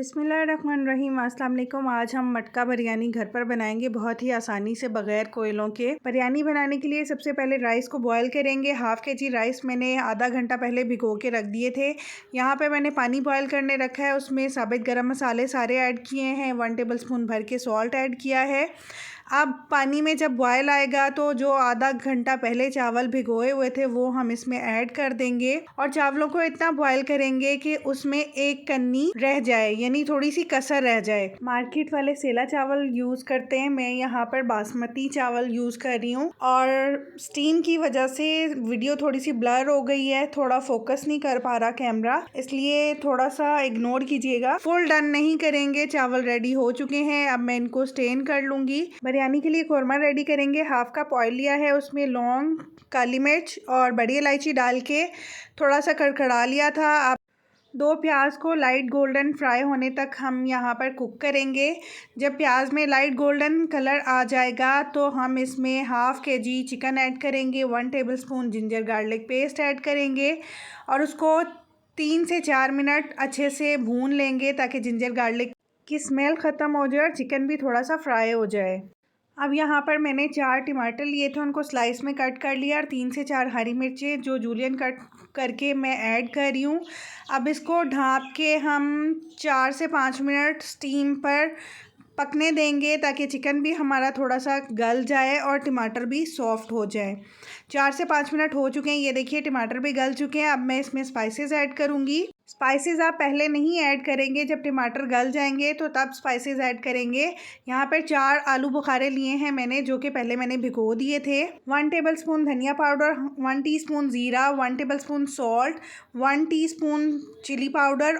बिस्मिल्लाहिर्रहमानिर्रहीम। अस्सलाम वालेकुम। आज हम मटका बिरयानी घर पर बनाएंगे बहुत ही आसानी से बग़ैर कोयलों के। बिरयानी बनाने के लिए सबसे पहले राइस को बॉयल करेंगे। हाफ़ के जी राइस मैंने आधा घंटा पहले भिगो के रख दिए थे। यहाँ पे मैंने पानी बॉयल करने रखा है, उसमें साबित गरम मसाले सारे ऐड किए हैं। 1 टेबलस्पून भर के सॉल्ट ऐड किया है। अब पानी में जब बॉयल आएगा तो जो आधा घंटा पहले चावल भिगोए हुए थे वो हम इसमें ऐड कर देंगे और चावलों को इतना बॉयल करेंगे कि उसमें एक कन्नी रह जाए, यानी थोड़ी सी कसर रह जाए। मार्केट वाले सेला चावल यूज़ करते हैं, मैं यहाँ पर बासमती चावल यूज़ कर रही हूँ और स्टीम की वजह से वीडियो थोड़ी सी ब्लर हो गई है, थोड़ा फोकस नहीं कर पा रहा कैमरा, इसलिए थोड़ा सा इग्नोर कीजिएगा। फुल डन नहीं करेंगे। चावल रेडी हो चुके हैं, अब मैं इनको स्टेन कर लूँगी। बिरयानी के लिए कोरमा रेडी करेंगे। हाफ कप ऑयल लिया है, उसमें लौंग, काली मिर्च और बड़ी इलायची डाल के थोड़ा सा कड़कड़ा लिया था। अब 2 प्याज को लाइट गोल्डन फ्राई होने तक हम यहाँ पर कुक करेंगे। जब प्याज में लाइट गोल्डन कलर आ जाएगा तो हम इसमें हाफ़ के जी चिकन ऐड करेंगे। 1 tablespoon ginger garlic paste add करेंगे और उसको 3 से 4 मिनट अच्छे से भून लेंगे ताकि जिंजर गार्लिक की स्मेल ख़त्म हो जाए और चिकन भी थोड़ा सा फ्राई हो जाए। अब यहाँ पर मैंने 4 टमाटर लिए थे, उनको स्लाइस में कट कर लिया और 3 से 4 हरी मिर्चें जो जूलियन कट करके मैं ऐड कर रही हूँ। अब इसको ढाँप के हम 4 से 5 मिनट स्टीम पर पकने देंगे ताकि चिकन भी हमारा थोड़ा सा गल जाए और टमाटर भी सॉफ्ट हो जाए। 4 से 5 मिनट हो चुके हैं, ये देखिए टमाटर भी गल चुके हैं। अब मैं इसमें स्पाइसेस ऐड करूँगी। स्पाइसेस आप पहले नहीं ऐड करेंगे, जब टमाटर गल जाएंगे तो तब स्पाइसेस ऐड करेंगे। यहाँ पर 4 आलू बुखारे लिए हैं मैंने, जो कि पहले मैंने भिगो दिए थे। 1 टेबलस्पून धनिया पाउडर, 1 टीस्पून ज़ीरा, 1 tablespoon salt, 1 teaspoon chilli powder,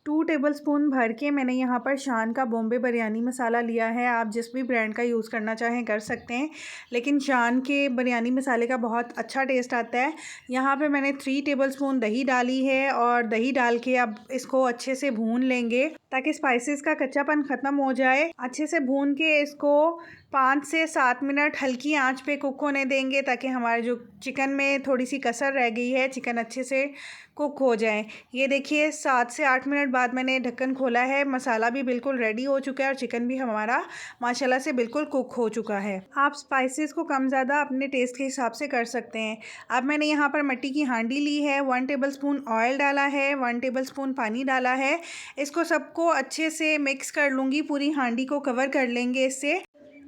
2 tablespoon भर के मैंने यहाँ पर शान का बॉम्बे बिरयानी मसाला लिया है। आप जिस भी ब्रांड का यूज़ करना चाहें कर सकते हैं, लेकिन शान के बिरयानी मसाले का बहुत अच्छा टेस्ट आता है। यहाँ पे मैंने 3 टेबलस्पून दही डाली है और दही डाल के अब इसको अच्छे से भून लेंगे ताकि स्पाइसेस का कच्चापन ख़त्म हो जाए। अच्छे से भून के इसको 5 से 7 मिनट हल्की आंच पे कुक होने देंगे ताकि हमारे जो चिकन में थोड़ी सी कसर रह गई है, चिकन अच्छे से कुक हो जाए। ये देखिए 7 से 8 मिनट बाद मैंने ढक्कन खोला है, मसाला भी बिल्कुल रेडी हो चुका है और चिकन भी हमारा माशाल्लाह से बिल्कुल कुक हो चुका है। आप स्पाइसेस को कम ज़्यादा अपने टेस्ट के हिसाब से कर सकते हैं। अब मैंने यहाँ पर मिट्टी की हांडी ली है, 1 टेबलस्पून ऑयल डाला है, 1 टेबलस्पून पानी डाला है। इसको सबको अच्छे से मिक्स कर लूँगी, पूरी हांडी को कवर कर लेंगे इससे,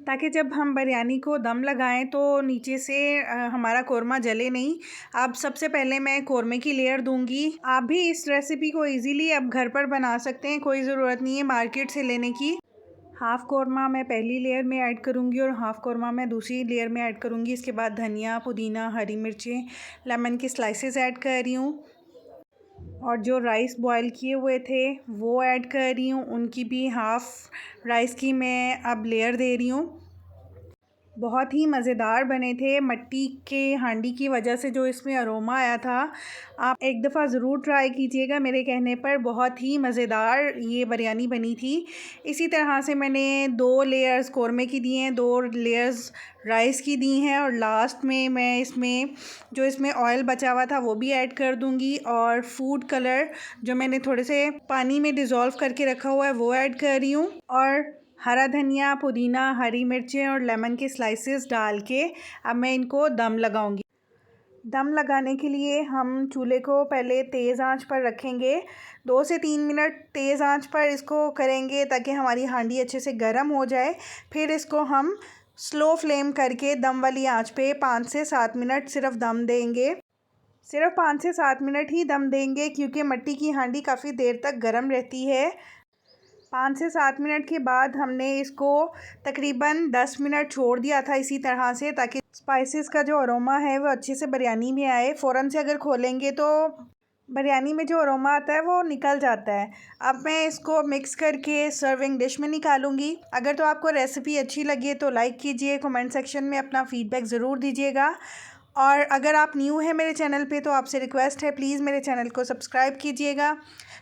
ताकि जब हम बिरयानी को दम लगाएं तो नीचे से हमारा कोरमा जले नहीं। अब सबसे पहले मैं कोरमे की लेयर दूंगी। आप भी इस रेसिपी को इजीली अब घर पर बना सकते हैं, कोई ज़रूरत नहीं है मार्केट से लेने की। हाफ़ कोरमा मैं पहली लेयर में ऐड करूंगी और हाफ़ कोरमा मैं दूसरी लेयर में ऐड करूंगी। इसके बाद धनिया, पुदीना, हरी मिर्चें, लेमन की स्लाइसेस ऐड कर रही हूँ और जो राइस बॉयल किए हुए थे वो ऐड कर रही हूँ। उनकी भी हाफ़ राइस की मैं अब लेयर दे रही हूँ। बहुत ही मज़ेदार बने थे, मिट्टी के हांडी की वजह से जो इसमें अरोमा आया था। आप एक दफ़ा ज़रूर ट्राई कीजिएगा मेरे कहने पर, बहुत ही मज़ेदार ये बिरयानी बनी थी। इसी तरह से मैंने 2 लेयर्स कोरमे की दी हैं, 2 लेयर्स राइस की दी हैं और लास्ट में मैं इसमें ऑयल बचा हुआ था वो भी ऐड कर दूंगी और फूड कलर जो मैंने थोड़े से पानी में डिज़ोल्व करके रखा हुआ है वो ऐड कर रही हूँ और हरा धनिया, पुदीना, हरी मिर्चें और लेमन के स्लाइसेस डाल के अब मैं इनको दम लगाऊंगी। दम लगाने के लिए हम चूल्हे को पहले तेज़ आंच पर रखेंगे। 2 से 3 मिनट तेज़ आंच पर इसको करेंगे ताकि हमारी हांडी अच्छे से गर्म हो जाए। फिर इसको हम स्लो फ्लेम करके दम वाली आंच पे 5 से 7 मिनट सिर्फ दम देंगे। सिर्फ 5 से 7 मिनट ही दम देंगे क्योंकि मिट्टी की हांडी काफ़ी देर तक गर्म रहती है। 5 से 7 मिनट के बाद हमने इसको तकरीबन 10 मिनट छोड़ दिया था इसी तरह से, ताकि स्पाइसेस का जो अरोमा है वो अच्छे से बिरयानी में आए। फ़ौरन से अगर खोलेंगे तो बिरयानी में जो अरोमा आता है वो निकल जाता है। अब मैं इसको मिक्स करके सर्विंग डिश में निकालूंगी। अगर तो आपको रेसिपी अच्छी लगी तो लाइक कीजिए, कमेंट सेक्शन में अपना फ़ीडबैक ज़रूर दीजिएगा और अगर आप न्यू हैं मेरे चैनल पे तो आपसे रिक्वेस्ट है प्लीज़ मेरे चैनल को सब्सक्राइब कीजिएगा।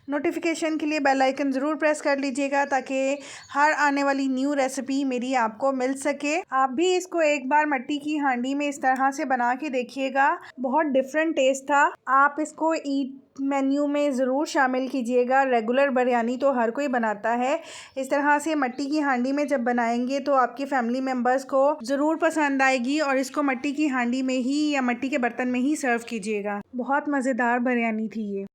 नोटिफिकेशन के लिए बेल आइकन ज़रूर प्रेस कर लीजिएगा ताकि हर आने वाली न्यू रेसिपी मेरी आपको मिल सके। आप भी इसको एक बार मिट्टी की हांडी में इस तरह से बना के देखिएगा, बहुत डिफरेंट टेस्ट था। आप इसको ईट मेन्यू में ज़रूर शामिल कीजिएगा। रेगुलर बिरयानी तो हर कोई बनाता है, इस तरह से मिट्टी की हांडी में जब बनाएंगे तो आपके फैमिली मेम्बर्स को ज़रूर पसंद आएगी। और इसको मिट्टी की हांडी में ही या मिट्टी के बर्तन में ही सर्व कीजिएगा। बहुत मज़ेदार बिरयानी थी ये।